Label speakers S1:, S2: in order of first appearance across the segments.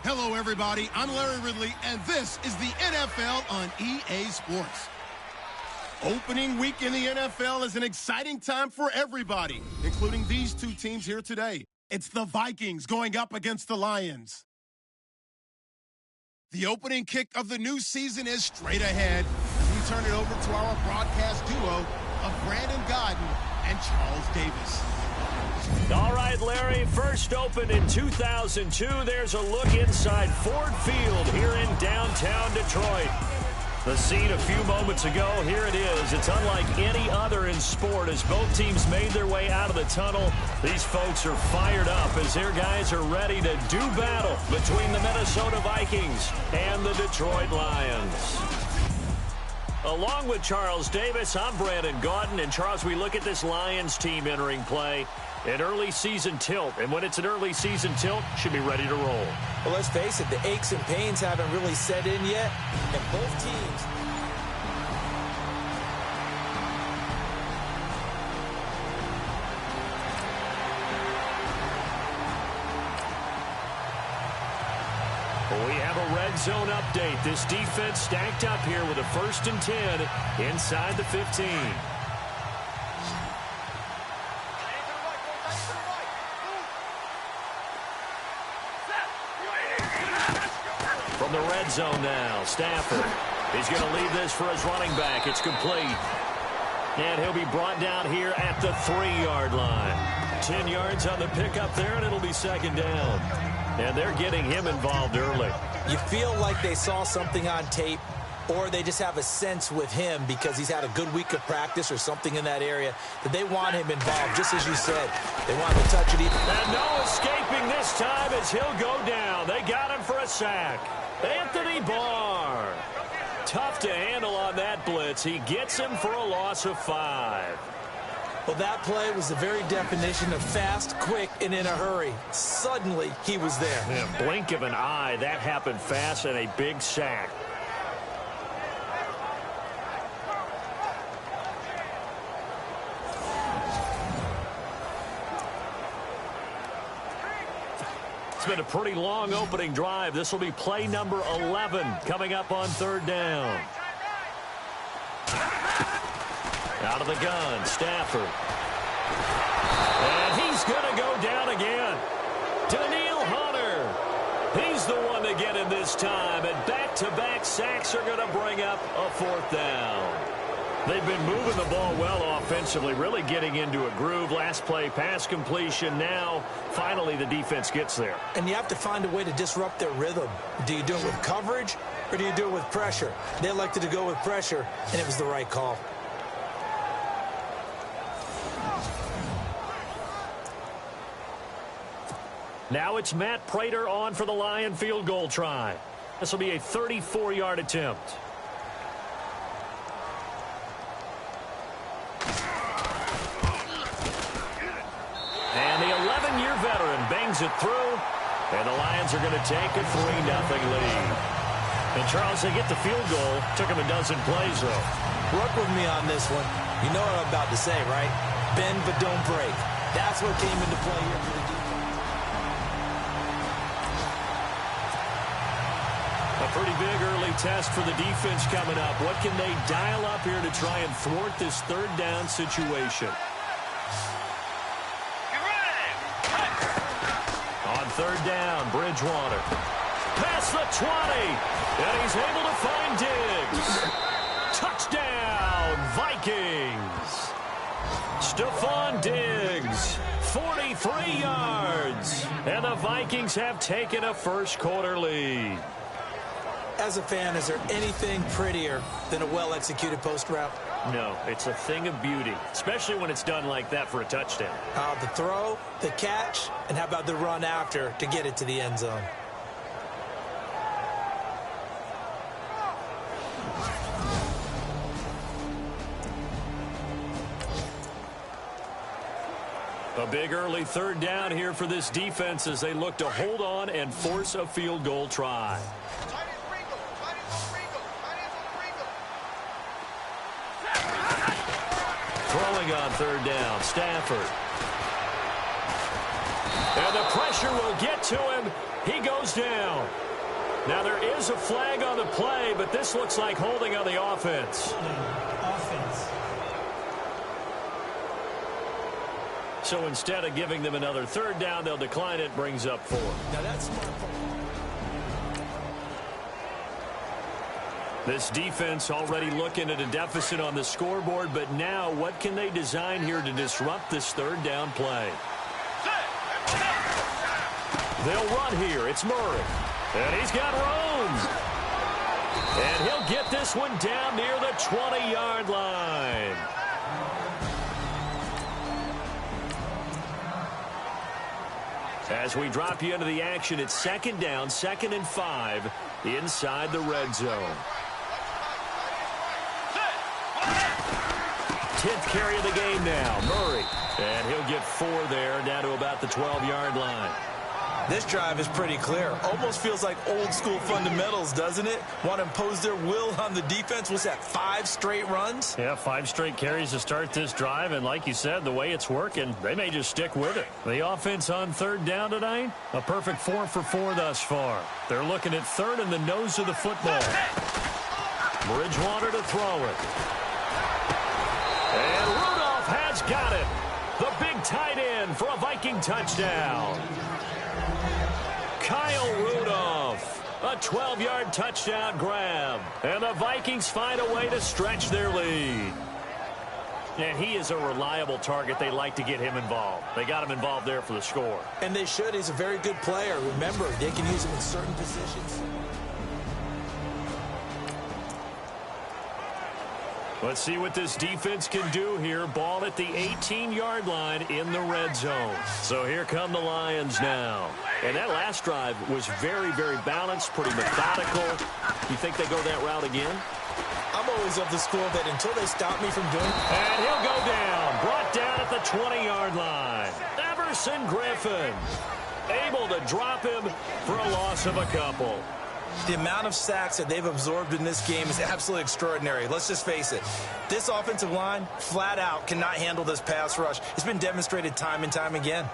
S1: Hello, everybody. I'm Larry Ridley, and this is the NFL on EA Sports. Opening week in the NFL is an exciting time for everybody, including these two teams here today. It's the Vikings going up against the Lions. The opening kick of the new season is straight ahead as we turn it over to our broadcast duo of Brandon Gaudin and Charles Davis.
S2: All right, Larry, first opened in 2002. There's a look inside Ford Field here in downtown Detroit. The scene a few moments ago, here it is. It's unlike any other in sport as both teams made their way out of the tunnel. These folks are fired up as their guys are ready to do battle between the Minnesota Vikings and the Detroit Lions. Along with Charles Davis, I'm Brandon Gaudin. And Charles, we look at this Lions team entering play. An early season tilt, and when it's an early season tilt, should be ready to roll.
S3: Well, let's face it, the aches and pains haven't really set in yet, and both teams...
S2: We have a red zone update. This defense stacked up here with a 1st and 10 inside the 15. From the red zone now, Stafford. He's going to leave this for his running back. It's complete. And he'll be brought down here at the 3-yard line. 10 yards on the pickup there, and it'll be 2nd down. And they're getting him involved early.
S3: You feel like they saw something on tape, or they just have a sense with him because he's had a good week of practice or something in that area that they want him involved, just as you said. They want to touch it even.
S2: And no escaping this time as he'll go down. They got him for a sack. Anthony Barr. Tough to handle on that blitz. He gets him for a loss of 5.
S3: Well, that play was the very definition of fast, quick, and in a hurry. Suddenly, he was there.
S2: Yeah, blink of an eye. That happened fast and a big sack. It's been a pretty long opening drive. This will be play number 11 coming up on 3rd down. Out of the gun, Stafford. And he's going to go down again. Daniil Hunter. He's the one to get him this time. And back-to-back sacks are going to bring up a 4th down. They've been moving the ball well offensively, really getting into a groove. Last play, pass completion. Now, finally, the defense gets there.
S3: And you have to find a way to disrupt their rhythm. Do you do it with coverage, or do you do it with pressure? They elected to go with pressure, and it was the right call.
S2: Now it's Matt Prater on for the Lion field goal try. This will be a 34-yard attempt. And the 11-year veteran bangs it through, and the Lions are going to take a 3-0 lead. And Charles, they get the field goal. Took him a dozen plays, though.
S3: Work with me on this one. You know what I'm about to say, right? Bend but don't break. That's what came into play here for the defense.
S2: A pretty big early test for the defense coming up. What can they dial up here to try and thwart this 3rd down situation? On 3rd down, Bridgewater. Past the 20. And he's able to find Diggs. Touchdown, Vikings. Stephon Diggs, 43 yards. And the Vikings have taken a 1st quarter lead.
S3: As a fan, is there anything prettier than a well-executed post route?
S2: No, it's a thing of beauty, especially when it's done like that for a touchdown.
S3: The throw, the catch, and how about the run after to get it to the end zone?
S2: A big early 3rd down here for this defense as they look to hold on and force a field goal try. Throwing on 3rd down, Stafford. And the pressure will get to him, He goes down. Now, there is a flag on the play, but this looks like holding on the offense. So instead of giving them another third down, they'll decline it, brings up 4.
S3: Now that's smart.
S2: This defense already looking at a deficit on the scoreboard, but now what can they design here to disrupt this third down play? They'll run here. It's Murray. And he's got room. And he'll get this one down near the 20-yard line. As we drop you into the action, it's second down, 2nd and 5 inside the red zone. 10th carry of the game now, Murray. And he'll get 4 there, down to about the 12-yard line.
S3: This drive is pretty clear. Almost feels like old school fundamentals, doesn't it? Want to impose their will on the defense. What's that, 5 straight runs?
S2: Yeah, 5 straight carries to start this drive. And like you said, the way it's working, they may just stick with it. The offense on third down tonight, a perfect 4 for 4 thus far. They're looking at third in the nose of the football. Bridgewater to throw it. And Rudolph has got it. The big tight end for a Viking touchdown. Kyle Rudolph, a 12-yard touchdown grab. And the Vikings find a way to stretch their lead. And he is a reliable target. They like to get him involved. They got him involved there for the score.
S3: And they should. He's a very good player. Remember, they can use him in certain positions.
S2: Let's see what this defense can do here. Ball at the 18-yard line in the red zone. So here come the Lions now. And that last drive was very, very balanced, pretty methodical. You think they go that route again?
S3: I'm always of the school that until they stop me from doing it.
S2: And he'll go down. Brought down at the 20-yard line. Everson Griffin able to drop him for a loss of a couple.
S3: The amount of sacks that they've absorbed in this game is absolutely extraordinary. Let's just face it. This offensive line, flat out, cannot handle this pass rush. It's been demonstrated time and time again.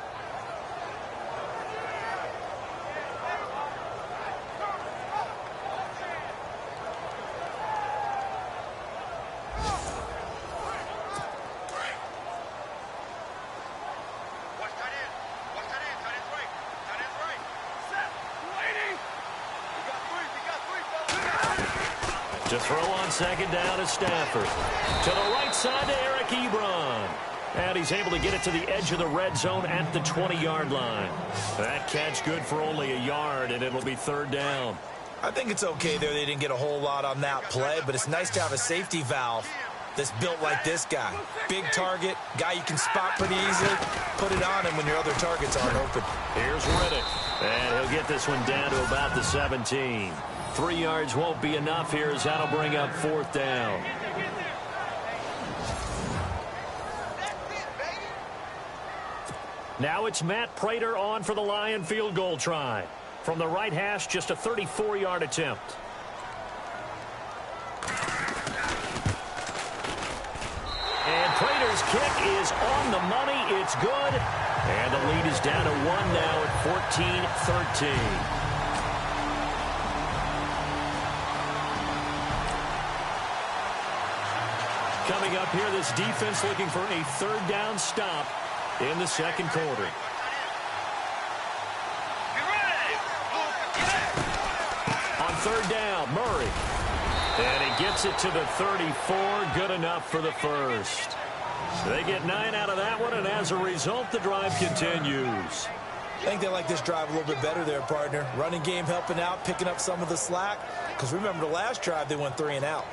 S2: To throw on second down is Stafford. To the right side to Eric Ebron. And he's able to get it to the edge of the red zone at the 20-yard line. That catch good for only a yard, and it'll be third down.
S3: I think it's okay there. They didn't get a whole lot on that play, but it's nice to have a safety valve that's built like this guy. Big target, guy you can spot pretty easily. Put it on him when your other targets aren't open.
S2: Here's Riddick. And he'll get this one down to about the 17. 3 yards won't be enough here as that'll bring up fourth down. Now it's Matt Prater on for the Lion field goal try. From the right hash, just a 34-yard attempt. And Prater's kick is on the money. It's good. And the lead is down to 1 now at 14-13. Coming up here, this defense looking for a third down stop in the second quarter. On third down, Murray. And he gets it to the 34. Good enough for the first. They get 9 out of that one, and as a result, the drive continues.
S3: I think they like this drive a little bit better there, partner. Running game helping out, picking up some of the slack. Because remember the last drive, they went 3 and out.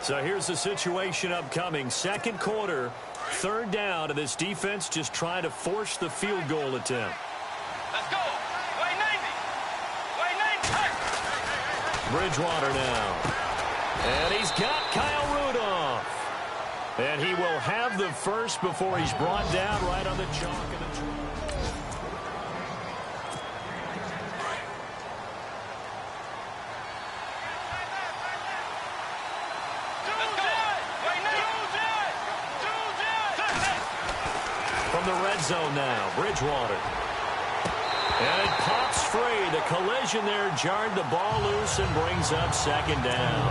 S2: So here's the situation upcoming. Second quarter, third down, and this defense just trying to force the field goal attempt.
S4: Let's go. Way 90. Way 90.
S2: Bridgewater now. And he's got Kyle Rudolph. And he will have the first before he's brought down right on the chalk of the the red zone now. Bridgewater. And it pops free. The collision there jarred the ball loose and brings up second down.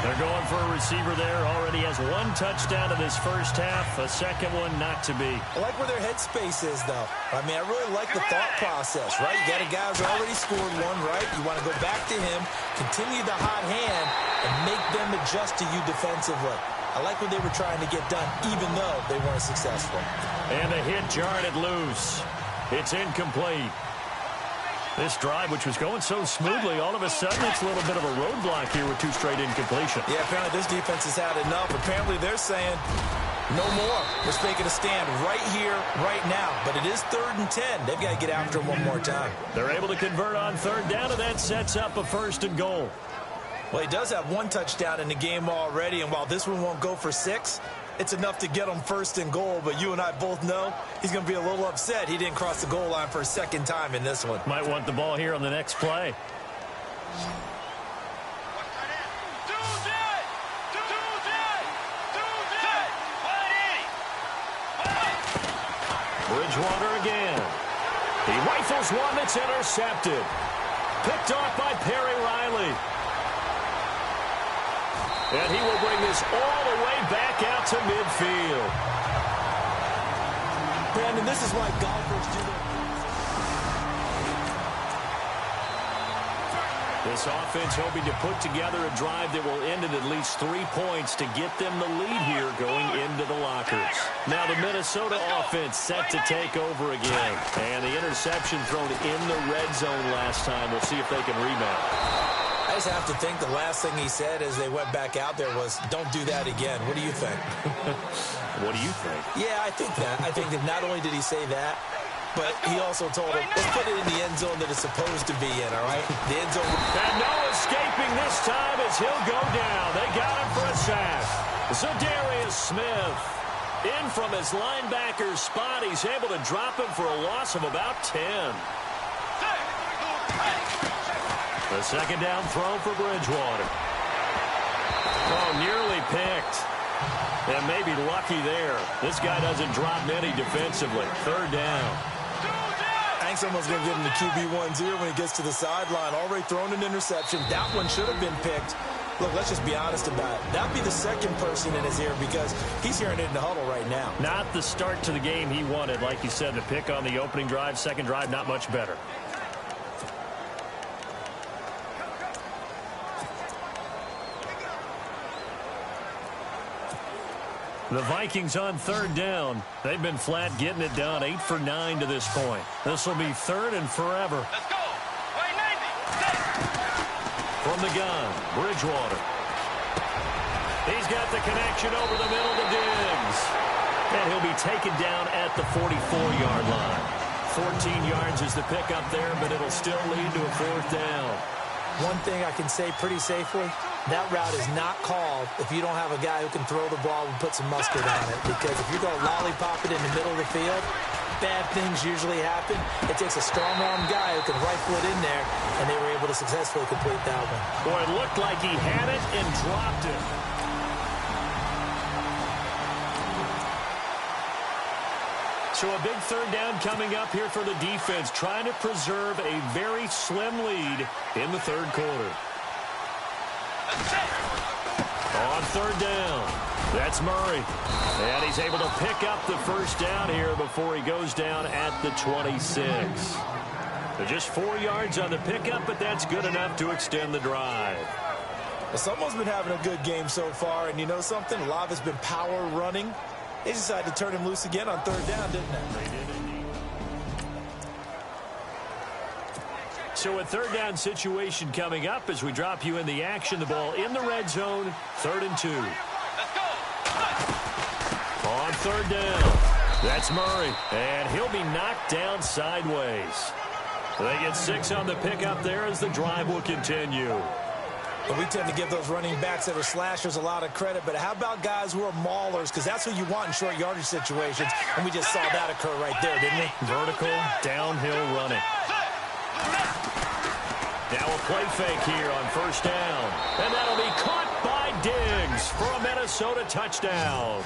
S2: They're going for a receiver there. Already has one touchdown in this first half. A second one not to be.
S3: I like where their headspace is, though. I mean, I really like the thought process, right? You got a guy who's already scored one, right? You want to go back to him, continue the hot hand, and make them adjust to you defensively. I like what they were trying to get done, even though they weren't successful.
S2: And the hit jarred it loose. It's incomplete. This drive, which was going so smoothly, all of a sudden it's a little bit of a roadblock here with two straight incompletion.
S3: Yeah, apparently this defense has had enough. Apparently they're saying, no more. We're making a stand right here, right now. But it is 3rd and 10. They've got to get after him one more time.
S2: They're able to convert on 3rd down, and that sets up a 1st and goal.
S3: Well, he does have one touchdown in the game already, and while this one won't go for 6, it's enough to get him 1st and goal. But you and I both know he's going to be a little upset he didn't cross the goal line for a second time in this one.
S2: Might want the ball here on the next play. Bridgewater again. He rifles one that's intercepted. Picked off by Perry Riley. And he will bring this all the way back out to midfield.
S3: Brandon, this is why golfers do their...
S2: This offense hoping to put together a drive that will end at least 3 points to get them the lead here going into the lockers. Now the Minnesota offense set to take over again. And the interception thrown in the red zone last time. We'll see if they can rebound.
S3: I just have to think the last thing he said as they went back out there was, don't do that again. What do you think?
S2: What do you think?
S3: Yeah, I think that. I think that not only did he say that, but he also told him, let's put it in the end zone that it's supposed to be in, all right? The end zone.
S2: And no escaping this time as he'll go down. They got him for a sack. Zadarius Smith in from his linebacker spot. He's able to drop him for a loss of about 10. The second down throw for Bridgewater. Oh, nearly picked. And maybe lucky there. This guy doesn't drop many defensively. 3rd down.
S3: I think someone's going to give him the QB1 here when he gets to the sideline. Already thrown an interception. That one should have been picked. Look, let's just be honest about it. That'd be the second person in his ear because he's hearing it in the huddle right now.
S2: Not the start to the game he wanted. Like you said, the pick on the opening drive, second drive, not much better. The Vikings on 3rd down. They've been flat getting it done. 8 for 9 to this point. This will be 3rd and forever.
S4: Let's go. Way 90.
S2: From the gun, Bridgewater. He's got the connection over the middle to Diggs. And he'll be taken down at the 44-yard line. 14 yards is the pickup there, but it'll still lead to a 4th down.
S3: One thing I can say pretty safely, that route is not called if you don't have a guy who can throw the ball and put some mustard on it. Because if you're going to lollipop it in the middle of the field, bad things usually happen. It takes a strong-arm guy who can rifle it in there, and they were able to successfully complete that one.
S2: Boy, it looked like he had it and dropped it. So a big 3rd down coming up here for the defense, trying to preserve a very slim lead in the 3rd quarter. On 3rd down, that's Murray. And he's able to pick up the 1st down here before he goes down at the 26. So just 4 yards on the pickup, but that's good enough to extend the drive.
S3: Well, someone's been having a good game so far, and you know something? A lot of it's been power running. They decided to turn him loose again on 3rd down, didn't they?
S2: They did indeed. So a 3rd down situation coming up as we drop you in the action. The ball in the red zone, 3rd and 2.
S4: Let's go.
S2: On 3rd down, that's Murray, and he'll be knocked down sideways. They get 6 on the pickup there as the drive will continue.
S3: And we tend to give those running backs that are slashers a lot of credit, but how about guys who are maulers? Because that's what you want in short yardage situations, and we just saw that occur right there, didn't we?
S2: Vertical, downhill running. Now a play fake here on 1st down, and that'll be caught by Diggs for a Minnesota touchdown.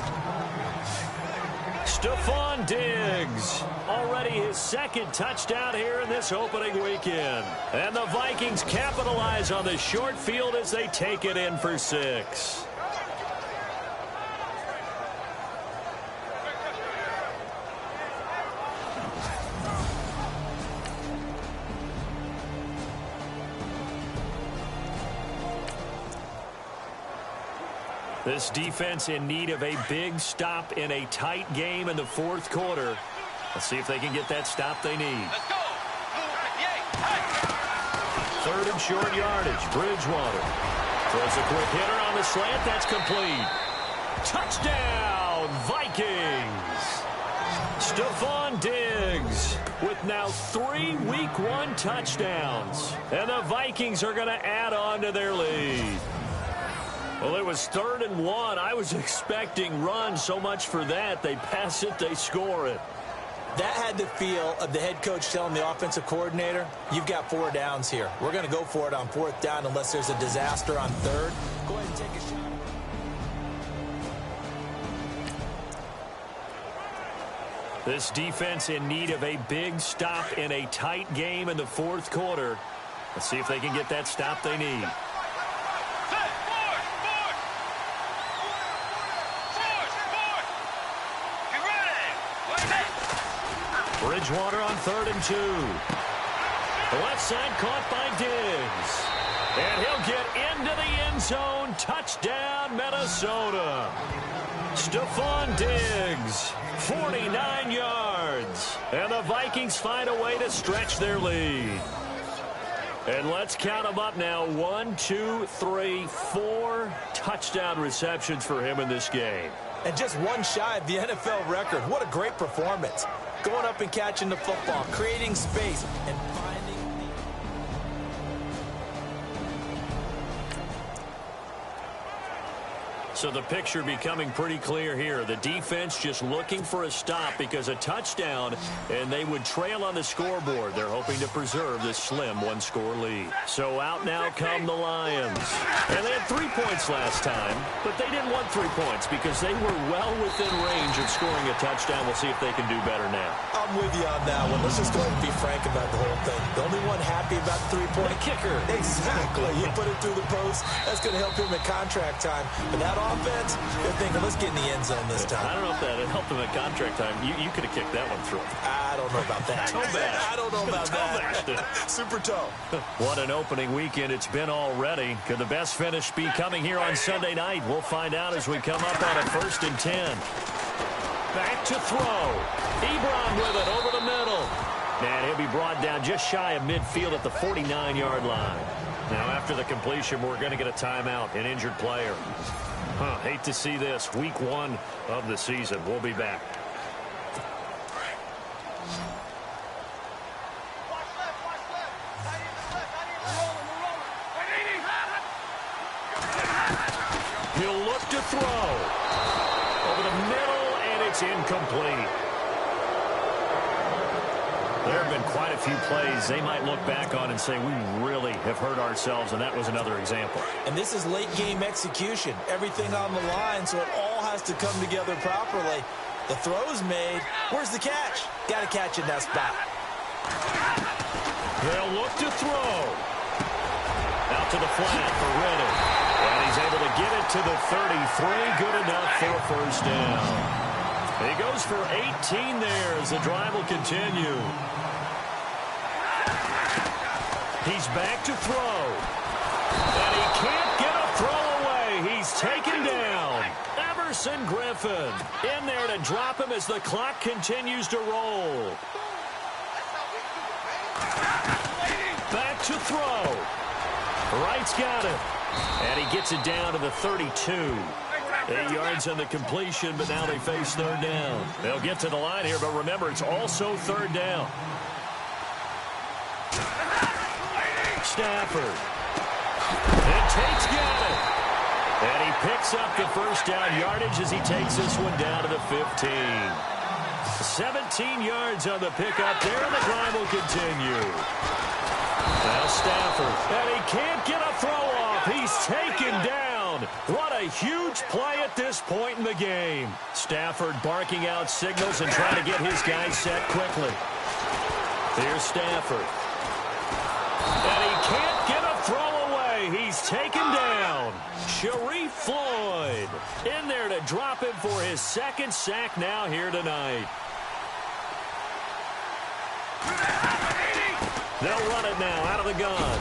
S2: Stephon Diggs, already his second touchdown here in this opening weekend. And the Vikings capitalize on the short field as they take it in for 6. This defense in need of a big stop in a tight game in the fourth quarter. Let's see if they can get that stop they need.
S4: Let's go.
S2: Third and short yardage. Bridgewater throws a quick hitter on the slant. That's complete. Touchdown, Vikings. Stephon Diggs with now 3 Week 1 touchdowns. And the Vikings are going to add on to their lead. Well, it was 3rd and 1. I was expecting runs. So much for that. They pass it, they score it.
S3: That had the feel of the head coach telling the offensive coordinator, you've got 4 downs here. We're going to go for it on 4th down unless there's a disaster on 3rd. Go ahead and take a shot.
S2: This defense in need of a big stop in a tight game in the fourth quarter. Let's see if they can get that stop they need. Bridgewater on 3rd and 2. The left side caught by Diggs. And he'll get into the end zone. Touchdown, Minnesota. Stephon Diggs, 49 yards. And the Vikings find a way to stretch their lead. And let's count them up now. 1, 2, 3, 4 touchdown receptions for him in this game.
S3: And just 1 shy of the NFL record. What a great performance. Going up and catching the football, creating space, and finding the...
S2: So the picture becoming pretty clear here. The defense just looking for a stop because a touchdown, and they would trail on the scoreboard. They're hoping to preserve this slim 1-score lead. So out now come the Lions. And they had 3 points last time, but they didn't want 3 points because they were well within range of scoring a touchdown. We'll see if they can do better now.
S3: I'm with you on that one. Let's just go ahead and be frank about the whole thing. The only one happy about the 3-point
S2: kicker.
S3: Exactly. You put it through the post. That's going to help him at contract time. But that offense, they're thinking, let's get in the end zone this time.
S2: I don't know if that helped him at contract time. You could have kicked that one through.
S3: I don't know about that. I don't know about that. Super toe.
S2: What an opening weekend it's been already. Could the best finish be coming here on Sunday night? We'll find out as we come up on a 1st and 10. Back to throw. Ebron with it over the middle. And he'll be brought down just shy of midfield at the 49-yard line. Now, after the completion, we're going to get a timeout, an injured player. Hate to see this. Week 1 of the season. We'll be back. He'll look to throw. Over the middle, and it's incomplete. There have been quite a few plays they might look back on and say, we really have hurt ourselves, and that was another example.
S3: And this is late-game execution. Everything on the line, so it all has to come together properly. The throw's made. Where's the catch? Got to catch in that spot.
S2: They'll look to throw. Out to the flat for Reddick. And he's able to get it to the 33. Good enough for a 1st down. He goes for 18 there as the drive will continue. He's back to throw. And he can't get a throw away. He's taken down. Everson Griffin in there to drop him as the clock continues to roll. Back to throw. Wright's got it. And he gets it down to the 32. 8 yards on the completion, but now they face 3rd down. They'll get to the line here, but remember, it's also 3rd down. Stafford. And Tate's got it. And he picks up the 1st down yardage as he takes this one down to the 15. 17 yards on the pickup there, and the drive will continue. Now Stafford. And he can't get a throw off. He's taken down. down. What a huge play at this point in the game. Stafford barking out signals and trying to get his guys set quickly. Here's Stafford. And he can't get a throw away. He's taken down. Sharif Floyd in there to drop him for his second sack now here tonight. They'll run it now out of the gun.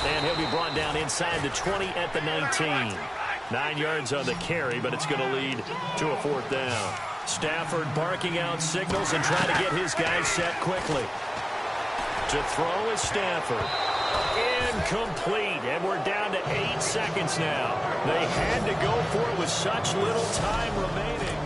S2: And he'll be brought down inside the 20 at the 19. 9 yards on the carry, but it's going to lead to a fourth down. Stafford barking out signals and trying to get his guys set quickly. To throw is Stafford. Incomplete, and we're down to 8 seconds now. They had to go for it with such little time remaining.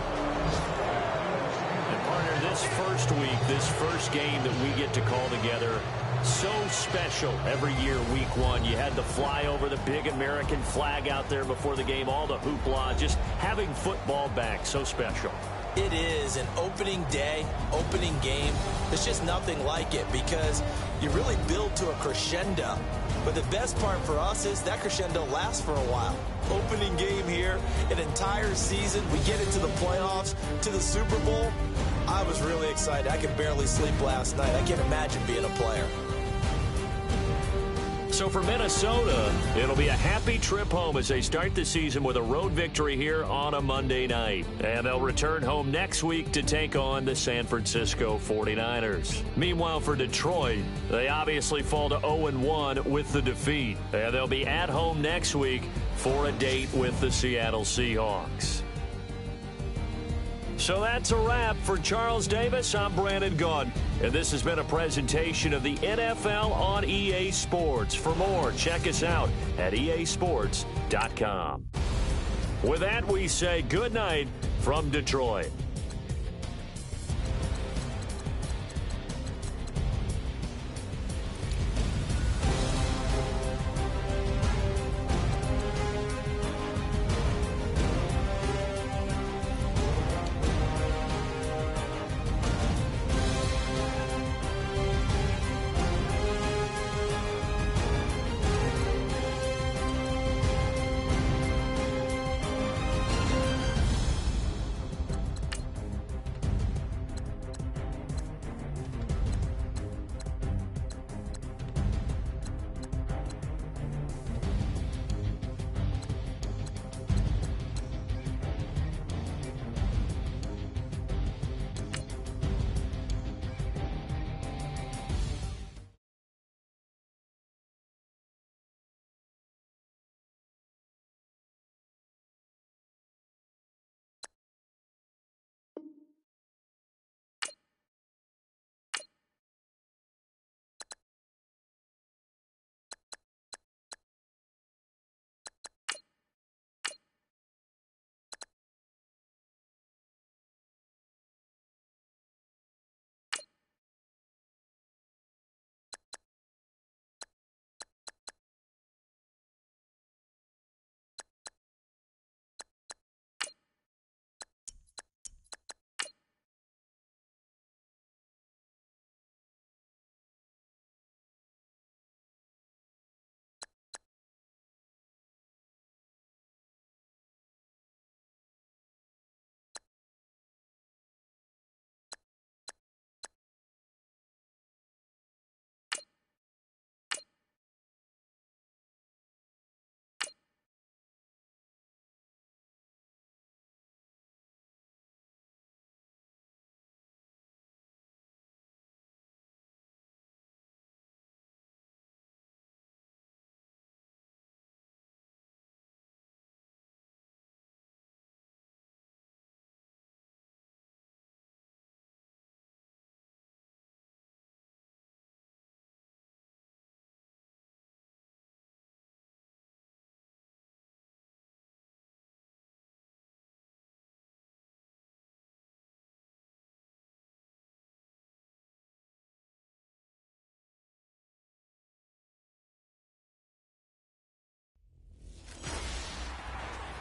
S2: And partner, this first week, this first game that we get to call together, so special every year, week one. You had the flyover, the big American flag out there before the game, all the hoopla, just having football back, so special.
S3: It is an opening day, opening game. There's just nothing like it because you really build to a crescendo. But the best part for us is that crescendo lasts for a while. Opening game here, an entire season. We get into the playoffs, to the Super Bowl. I was really excited. I could barely sleep last night. I can't imagine being a player.
S2: So for Minnesota, it'll be a happy trip home as they start the season with a road victory here on a Monday night. And they'll return home next week to take on the San Francisco 49ers. Meanwhile, for Detroit, they obviously fall to 0-1 with the defeat. And they'll be at home next week for a date with the Seattle Seahawks. So that's a wrap. For Charles Davis, I'm Brandon Gaudin, and this has been a presentation of the NFL on EA Sports. For more, check us out at easports.com. With that, we say good night from Detroit.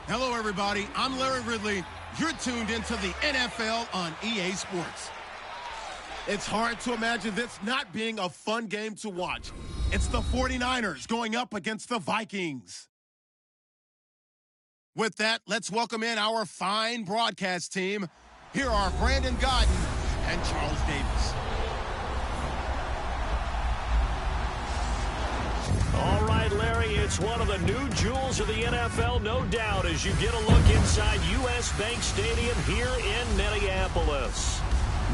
S1: Hello, everybody. I'm Larry Ridley. You're tuned into the NFL on EA Sports. It's hard to imagine this not being a fun game to watch. It's the 49ers going up against the Vikings. With that, let's welcome in our fine broadcast team. Here are Brandon Godden and Charles Davis.
S2: All right, Larry, it's one of the new jewels of the NFL, no doubt, as you get a look inside U.S. Bank Stadium here in Minneapolis.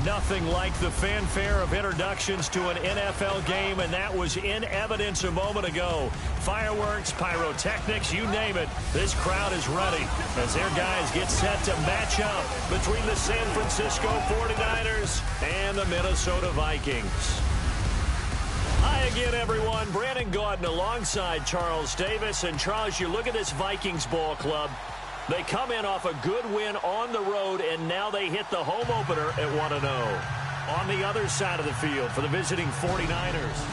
S2: Nothing like the fanfare of introductions to an NFL game, and that was in evidence a moment ago. Fireworks, pyrotechnics, you name it. This crowd is ready as their guys get set to match up between the San Francisco 49ers and the Minnesota Vikings. Hi again, everyone. Brandon Gaudin alongside Charles Davis. And, Charles, you look at this Vikings ball club. They come in off a good win on the road, and now they hit the home opener at 1-0. On the other side of the field for the visiting 49ers.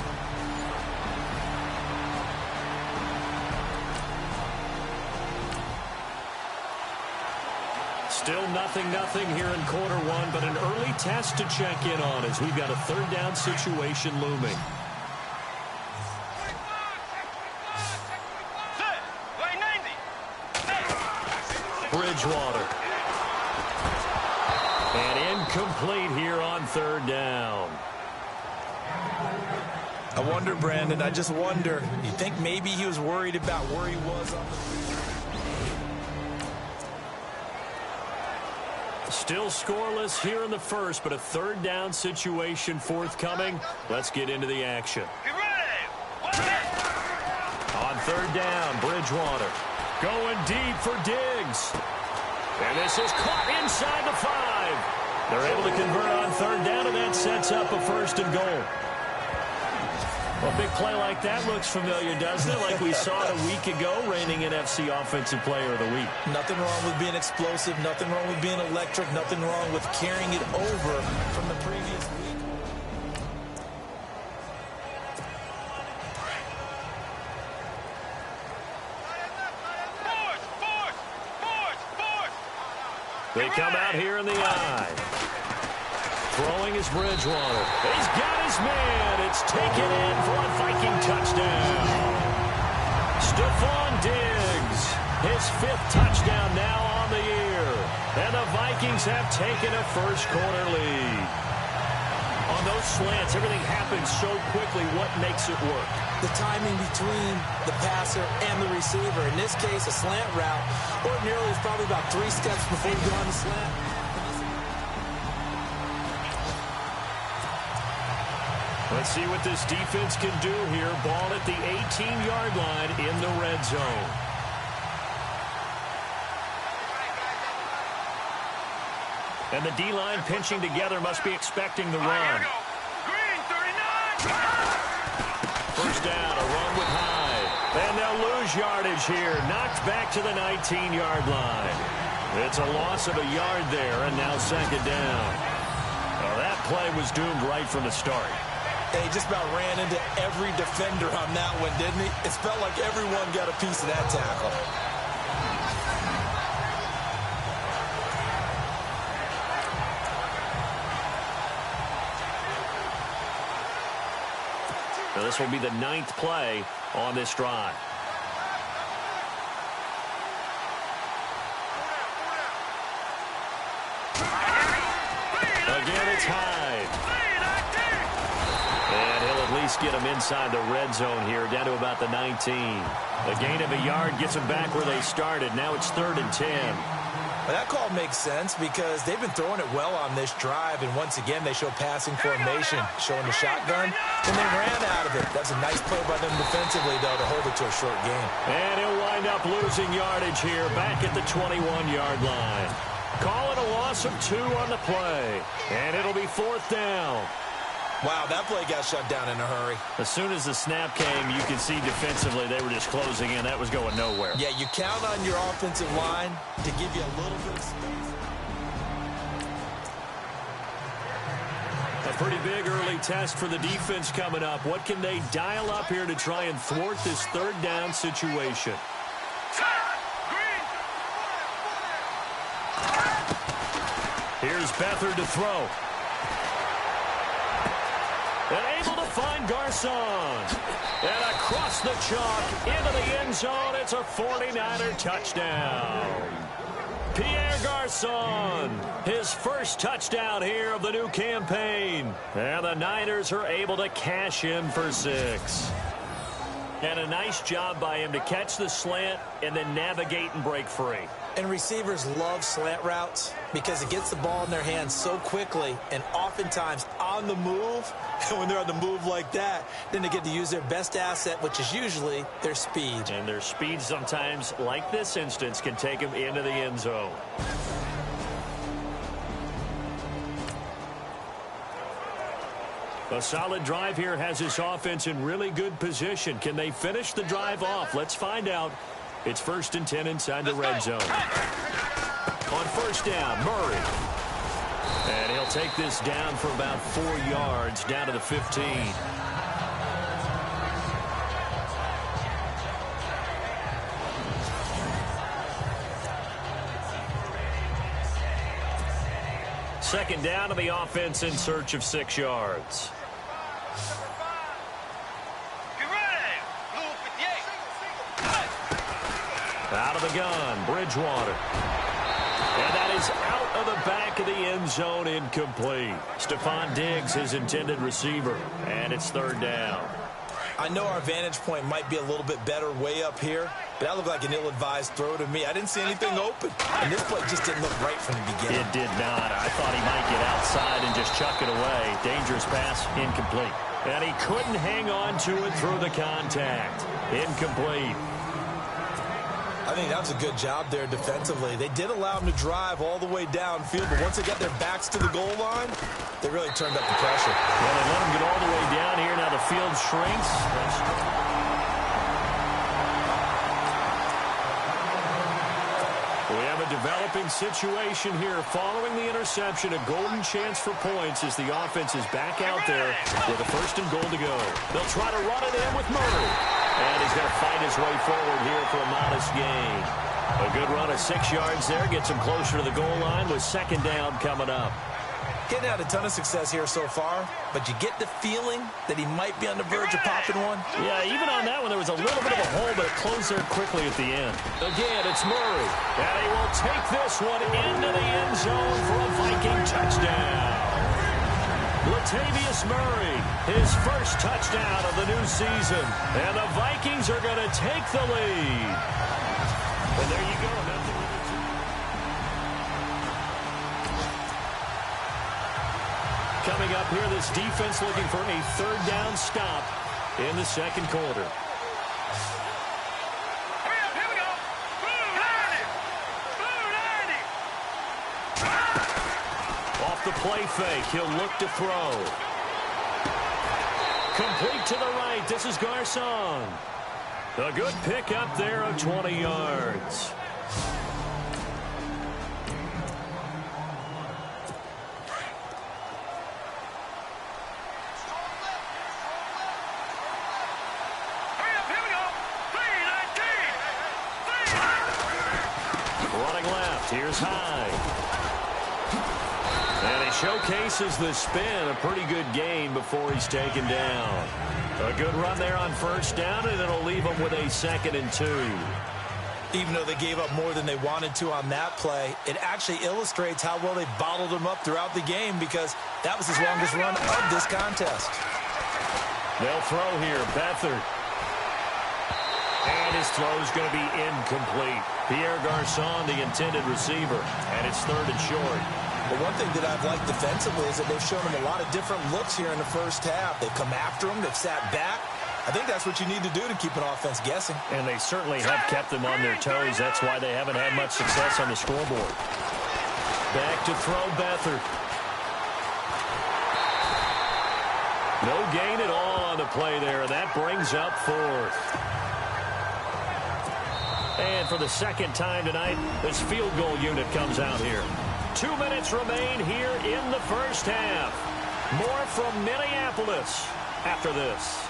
S2: Still 0-0 here in quarter one, but an early test to check in on as we've got a third down situation looming. Bridgewater. And incomplete here on third down.
S3: I wonder, Brandon, I just wonder, you think maybe he was worried about where he was on the...
S2: Still scoreless here in the first, but a third down situation forthcoming. Let's get into the action. On third down, Bridgewater. Going deep for Diggs. And this is caught inside the 5. They're able to convert on third down, and that sets up a 1st and goal. Well, a big play like that looks familiar, doesn't it? Like we saw it a week ago, reigning NFC Offensive Player of the Week.
S3: Nothing wrong with being explosive, nothing wrong with being electric, nothing wrong with carrying it over from the previous week.
S2: They come out here in the eye. Throwing is Bridgewater. He's got his man. It's taken in for a Viking touchdown. Stephon Diggs, his 5th touchdown now on the year. And the Vikings have taken a first quarter lead. On those slants, everything happens so quickly. What makes it work?
S3: The timing between the passer and the receiver. In this case, a slant route. Ordinarily, it's probably about 3 steps before you go on the slant.
S2: Let's see what this defense can do here. Ball at the 18-yard line in the red zone. And the D-line pinching together, must be expecting the run. First down, a run with Hyde. And they'll lose yardage here. Knocked back to the 19-yard line. It's a loss of a yard there, and now 2nd down. Well, that play was doomed right from the start.
S3: He just about ran into every defender on that one, didn't he? It felt like everyone got a piece of that tackle.
S2: Now this will be the 9th play on this drive. Again, it's Hyde. And he'll at least get him inside the red zone here, down to about the 19. A gain of a yard gets them back where they started. Now it's 3rd and 10.
S3: Well, that call makes sense because they've been throwing it well on this drive, and once again they show passing formation, showing the shotgun, and they ran out of it. That's a nice play by them defensively, though, to hold it to a short game.
S2: And he'll wind up losing yardage here, back at the 21-yard line. Call it a loss of 2 on the play, and it'll be 4th down.
S3: Wow, that play got shut down in a hurry.
S2: As soon as the snap came, you could see defensively they were just closing in. That was going nowhere.
S3: Yeah, you count on your offensive line to give you a little bit of space.
S2: A pretty big early test for the defense coming up. What can they dial up here to try and thwart this 3rd down situation? Here's Beathard to throw. And able to find Garcon. And a across the chalk, into the end zone. It's a 49er touchdown. Pierre Garçon, his first touchdown here of the new campaign. And the Niners are able to cash in for 6. And a nice job by him to catch the slant and then navigate and break free.
S3: And receivers love slant routes because it gets the ball in their hands so quickly and oftentimes on the move. And when they're on the move like that, then they get to use their best asset, which is usually their speed.
S2: And their speed sometimes, like this instance, can take them into the end zone. A solid drive here has this offense in really good position. Can they finish the drive off? Let's find out. It's 1st and 10 inside the red zone. On first down, Murray. And he'll take this down for about 4 yards, down to the 15. Second down to the offense in search of 6 yards. Out of the gun, Bridgewater. And that is out of the back of the end zone, incomplete. Stephon Diggs, his intended receiver, and it's 3rd down.
S3: I know our vantage point might be a little bit better way up here, but that looked like an ill-advised throw to me. I didn't see anything open, and this play just didn't look right from the beginning.
S2: It did not. I thought he might get outside and just chuck it away. Dangerous pass, incomplete. And he couldn't hang on to it through the contact. Incomplete.
S3: I think that was a good job there defensively. They did allow them to drive all the way downfield, but once they got their backs to the goal line, they really turned up the pressure.
S2: Well, they let them get all the way down here. Now the field shrinks. We have a developing situation here. Following the interception, a golden chance for points as the offense is back out there with a 1st and goal to go. They'll try to run it in with Murray. And he's going to fight his way forward here for a modest gain. A good run of 6 yards there. Gets him closer to the goal line with 2nd down coming up.
S3: Getting out a ton of success here so far, but you get the feeling that he might be on the verge of popping one.
S2: Yeah, even on that one, there was a little bit of a hole, but it closed there quickly at the end. Again, it's Murray. And he will take this one into the end zone for a Viking touchdown. Latavius Murray, his first touchdown of the new season. And the Vikings are going to take the lead. And there you go. Coming up here, this defense looking for a 3rd down stop in the 2nd quarter.
S4: Here we go.
S2: Off the play fake, he'll look to throw. Complete to the right. This is Garçon. A good pick up there of 20 yards. Here's Hyde. And he showcases the spin. A pretty good gain before he's taken down. A good run there on 1st down, and it'll leave him with a 2nd and 2.
S3: Even though they gave up more than they wanted to on that play, it actually illustrates how well they bottled him up throughout the game because that was his longest run of this contest.
S2: They'll throw here. Beathard. And his throw is going to be incomplete. Pierre Garçon, the intended receiver, and it's 3rd and short.
S3: But one thing that I've liked defensively is that they've shown him a lot of different looks here in the 1st half. They've come after him. They've sat back. I think that's what you need to do to keep an offense guessing.
S2: And they certainly have kept them on their toes. That's why they haven't had much success on the scoreboard. Back to throw Beathard. No gain at all on the play there. That brings up 4th. And for the 2nd time tonight, this field goal unit comes out here. 2 minutes remain here in the 1st half. More from Minneapolis after this.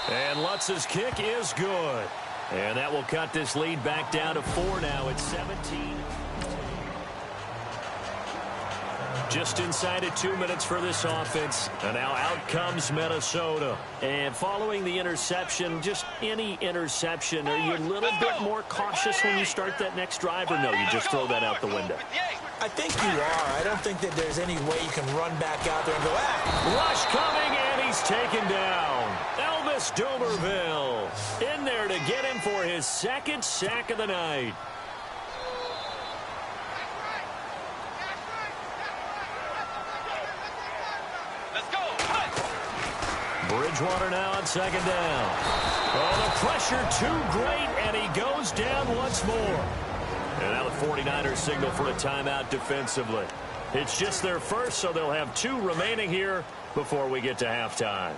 S2: And Lutz's kick is good. And that will cut this lead back down to 4 now. It's 17. Just inside of 2 minutes for this offense. And now out comes Minnesota. And following the interception, just any interception, are you a little bit more cautious when you start that next drive, or no, you just throw that out the window?
S3: I think you are. I don't think that there's any way you can run back out there and go,
S2: Rush coming, and he's taken down. Elvis Dumerville in there to get him for his second sack of the night. Bridgewater now on second down. Oh, the pressure too great, and he goes down once more. And now the 49ers signal for a timeout defensively. It's just their first, so they'll have 2 remaining here before we get to halftime.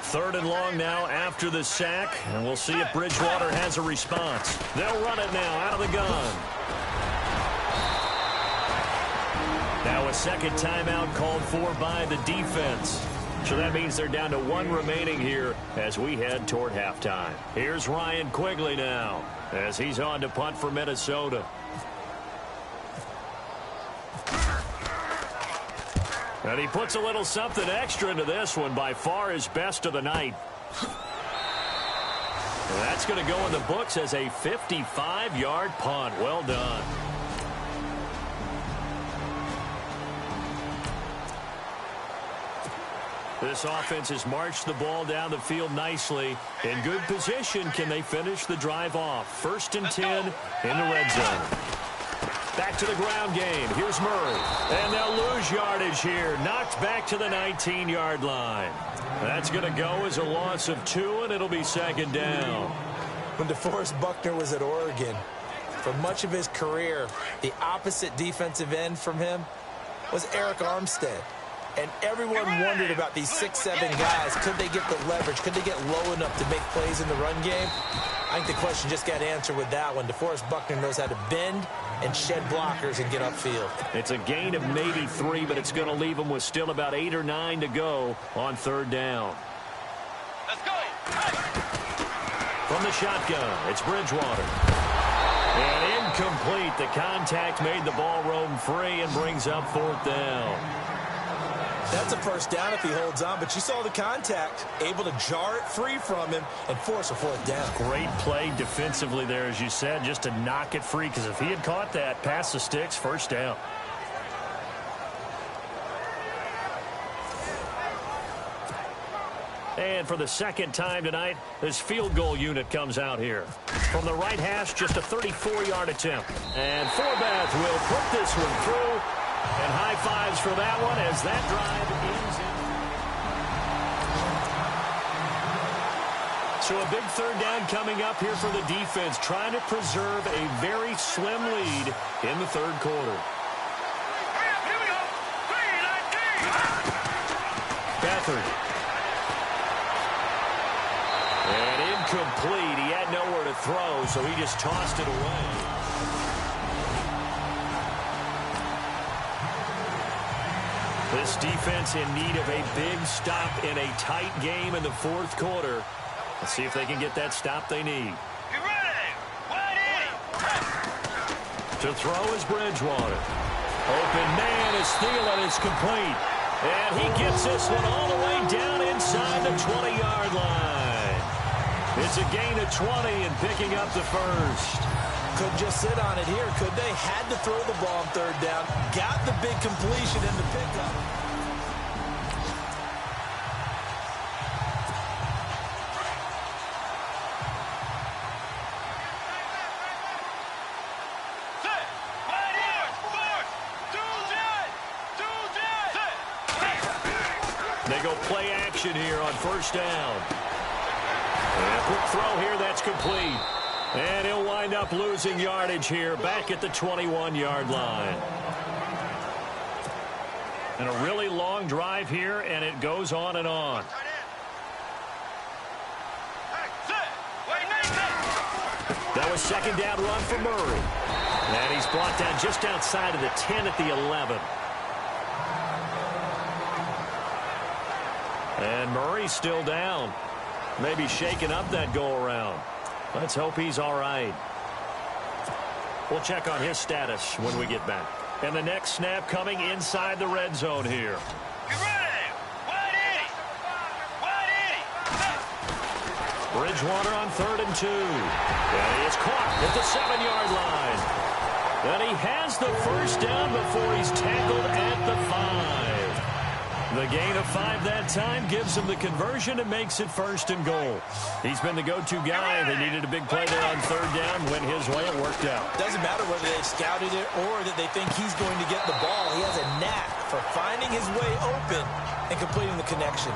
S2: 3rd and long now after the sack, and we'll see if Bridgewater has a response. They'll run it now out of the gun. Now a second timeout called for by the defense. So that means they're down to 1 remaining here as we head toward halftime. Here's Ryan Quigley now as he's on to punt for Minnesota. And he puts a little something extra into this one, by far his best of the night. And that's going to go in the books as a 55-yard punt. Well done. This offense has marched the ball down the field nicely. In good position, can they finish the drive off? 1st and 10 in the red zone. Back to the ground game. Here's Murray. And they'll lose yardage here. Knocked back to the 19-yard line. That's going to go as a loss of 2, and it'll be second down.
S3: When DeForest Buckner was at Oregon, for much of his career, the opposite defensive end from him was Eric Armstead. And everyone wondered about these 6'7" guys. Could they get the leverage? Could they get low enough to make plays in the run game? I think the question just got answered with that one. DeForest Buckner knows how to bend and shed blockers and get upfield.
S2: It's a gain of maybe 3, but it's going to leave them with still about 8 or 9 to go on 3rd down.
S4: Let's go.
S2: From the shotgun, it's Bridgewater. And incomplete. The contact made the ball roam free and brings up 4th down.
S3: That's a first down if he holds on, but you saw the contact, able to jar it free from him and force a 4th down.
S2: Great play defensively there, as you said, just to knock it free, because if he had caught that, past the sticks, 1st down. And for the second time tonight, this field goal unit comes out here. From the right hash, just a 34-yard attempt. And Forbath will put this one through. And high fives for that one as that drive ends in. So a big 3rd down coming up here for the defense, trying to preserve a very slim lead in the 3rd quarter.
S4: Here we go. 3-19.
S2: Beathard. And incomplete. He had nowhere to throw, so he just tossed it away. This defense in need of a big stop in a tight game in the 4th quarter. Let's see if they can get that stop they need.
S4: Get ready. 180.
S2: To throw is Bridgewater. Open man is Thielen is complete. And he gets this one all the way down inside the 20-yard line. It's a gain of 20 and picking up the 1st.
S3: Could just sit on it here. Could they? Had to throw the ball on 3rd down. Got the big completion in the pickup.
S4: Set. Right here. Force. 2-10. 2-10. Set.
S2: They go play action here on 1st down. And a quick throw here, that's complete. And he'll wind up losing yardage here back at the 21-yard line. And a really long drive here, and it goes on and on. That was 2nd down run for Murray. And he's brought down just outside of the 10 at the 11. And Murray's still down. Maybe shaking up that go-around. Let's hope he's all right. We'll check on his status when we get back. And the next snap coming inside the red zone here.
S4: Get ready. Wide 80.
S2: Bridgewater on 3rd and 2. And he is caught at the 7-yard line. And he has the first down before he's tackled at the 5. The gain of 5 that time gives him the conversion and makes it 1st and goal. He's been the go-to guy. They needed a big play there on 3rd down. Went his way. It worked out.
S3: Doesn't matter whether they've scouted it or that they think he's going to get the ball. He has a knack for finding his way open and completing the connection.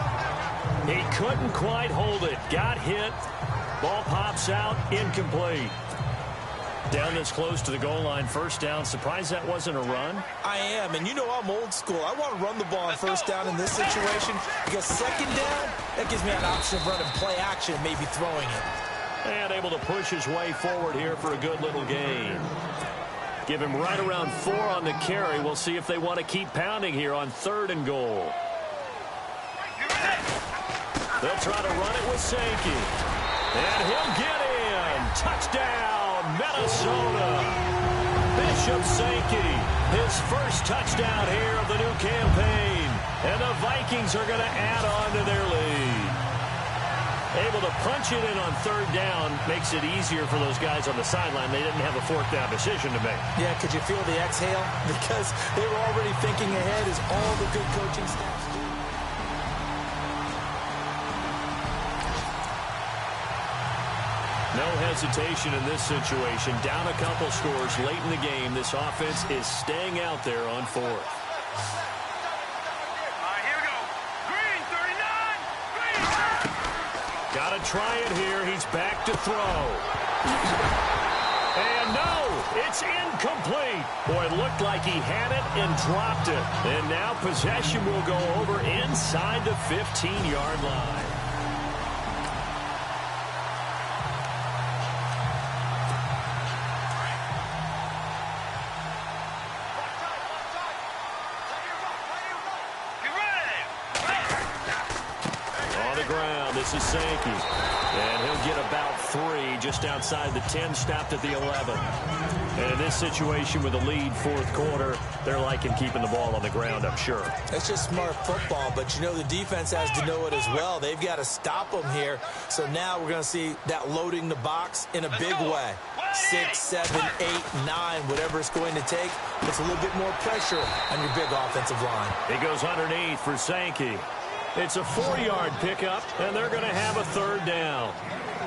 S2: He couldn't quite hold it. Got hit. Ball pops out. Incomplete. Down this close to the goal line. 1st down. Surprised that wasn't a run?
S3: I am, and you know I'm old school. I want to run the ball on 1st down in this situation because 2nd down, that gives me an option of running play action, maybe throwing it.
S2: And able to push his way forward here for a good little gain. Give him right around 4 on the carry. We'll see if they want to keep pounding here on 3rd and goal. They'll try to run it with Sankey. And he'll get in. Touchdown, Minnesota. Bishop Sankey, his first touchdown here of the new campaign. And the Vikings are going to add on to their lead. Able to punch it in on 3rd down makes it easier for those guys on the sideline. They didn't have a 4th down decision to make.
S3: Yeah, could you feel the exhale? Because they were already thinking ahead as all the good coaching staffs do.
S2: No hesitation in this situation. Down a couple scores late in the game. This offense is staying out there on 4th.
S4: All right, here we go. Green, 39. Green.
S2: Got to try it here. He's back to throw. And no, it's incomplete. Boy, it looked like he had it and dropped it. And now possession will go over inside the 15-yard line. This is Sankey, and he'll get about 3 just outside the 10, stopped at the 11. And in this situation with a lead 4th quarter, they're liking keeping the ball on the ground, I'm sure.
S3: It's just smart football, but you know the defense has to know it as well. They've got to stop them here. So now we're going to see that loading the box in a big way. 6, 7, 8, 9, whatever it's going to take. Puts a little bit more pressure on your big offensive line.
S2: He goes underneath for Sankey. It's a 4-yard pickup, and they're going to have a 3rd down.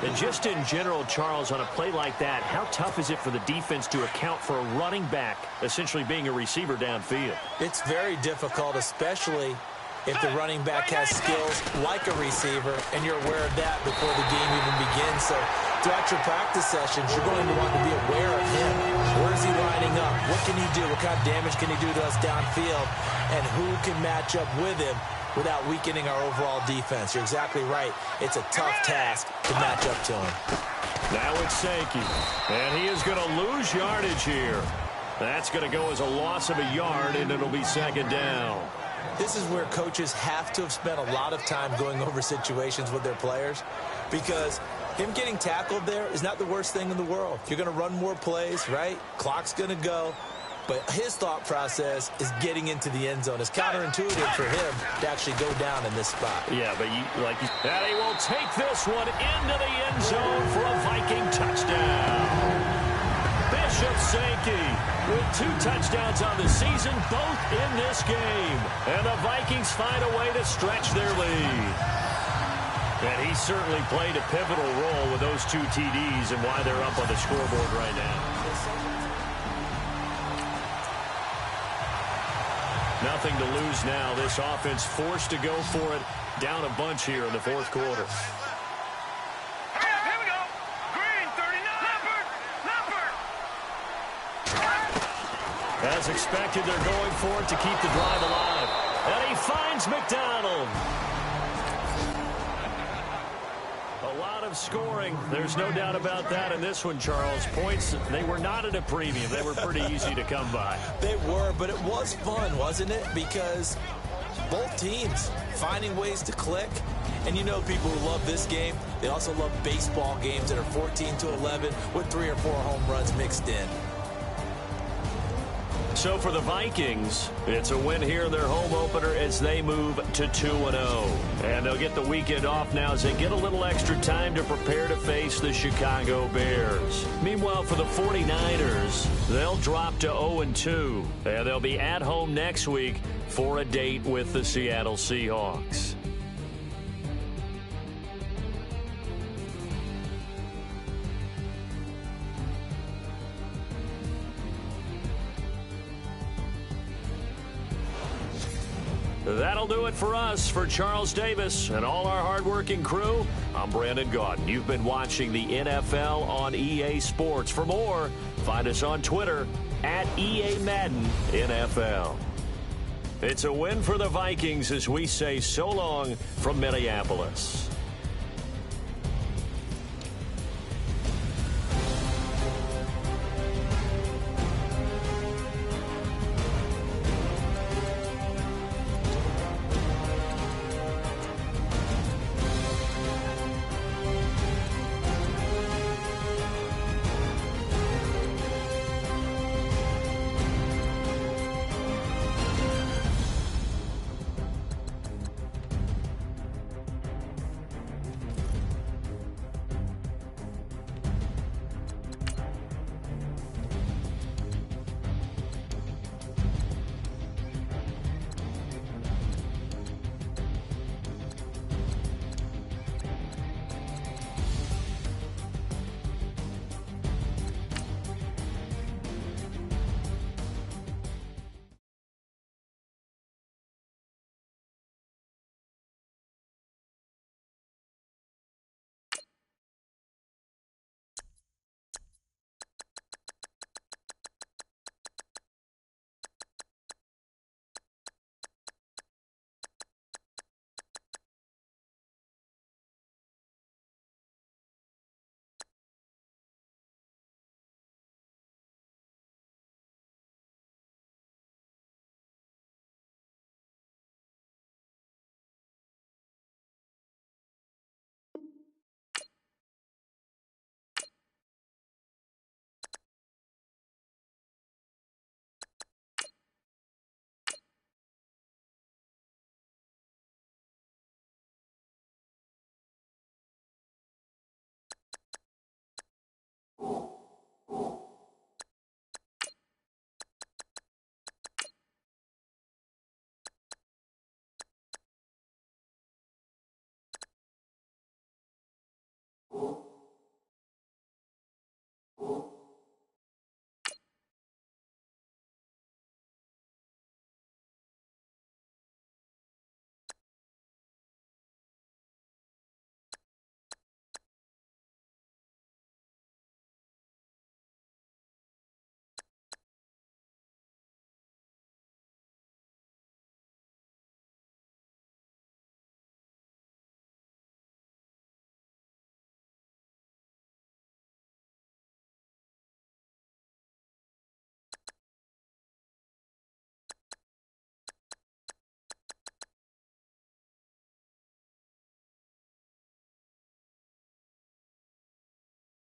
S2: And just in general, Charles, on a play like that, how tough is it for the defense to account for a running back essentially being a receiver downfield?
S3: It's very difficult, especially if the running back has skills like a receiver, and you're aware of that before the game even begins. So throughout your practice sessions, you're going to want to be aware of him. Where is he lining up? What can he do? What kind of damage can he do to us downfield? And who can match up with him without weakening our overall defense? You're exactly right. It's a tough task to match up to him.
S2: Now it's Sankey, and he is going to lose yardage here. That's going to go as a loss of a yard, and it'll be 2nd down.
S3: This is where coaches have to have spent a lot of time going over situations with their players, because him getting tackled there is not the worst thing in the world. You're going to run more plays, right? Clock's going to go. But his thought process is getting into the end zone. It's counterintuitive for him to actually go down in this spot.
S2: Yeah, but and he will take this one into the end zone for a Viking touchdown. Bishop Sankey with 2 touchdowns on the season, both in this game. And the Vikings find a way to stretch their lead. And he certainly played a pivotal role with those 2 TDs and why they're up on the scoreboard right now. Nothing to lose now. This offense forced to go for it. Down a bunch here in the 4th quarter.
S4: Here we go. Green, 39. Leopard.
S2: As expected, they're going for it to keep the drive alive. And he finds McDonald. A lot of scoring. There's no doubt about that in this one, Charles. Points, they were not at a premium. They were pretty easy to come by.
S3: They were, but it was fun, wasn't it? Because both teams finding ways to click. And you know people who love this game, they also love baseball games that are 14-11 with 3 or 4 home runs mixed in.
S2: So for the Vikings, it's a win here in their home opener as they move to 2-0. And they'll get the weekend off now as they get a little extra time to prepare to face the Chicago Bears. Meanwhile, for the 49ers, they'll drop to 0-2. And they'll be at home next week for a date with the Seattle Seahawks. That'll do it for us. For Charles Davis and all our hardworking crew, I'm Brandon Gaudin. You've been watching the NFL on EA Sports. For more, find us on Twitter at EA Madden NFL. It's a win for the Vikings as we say so long from Minneapolis.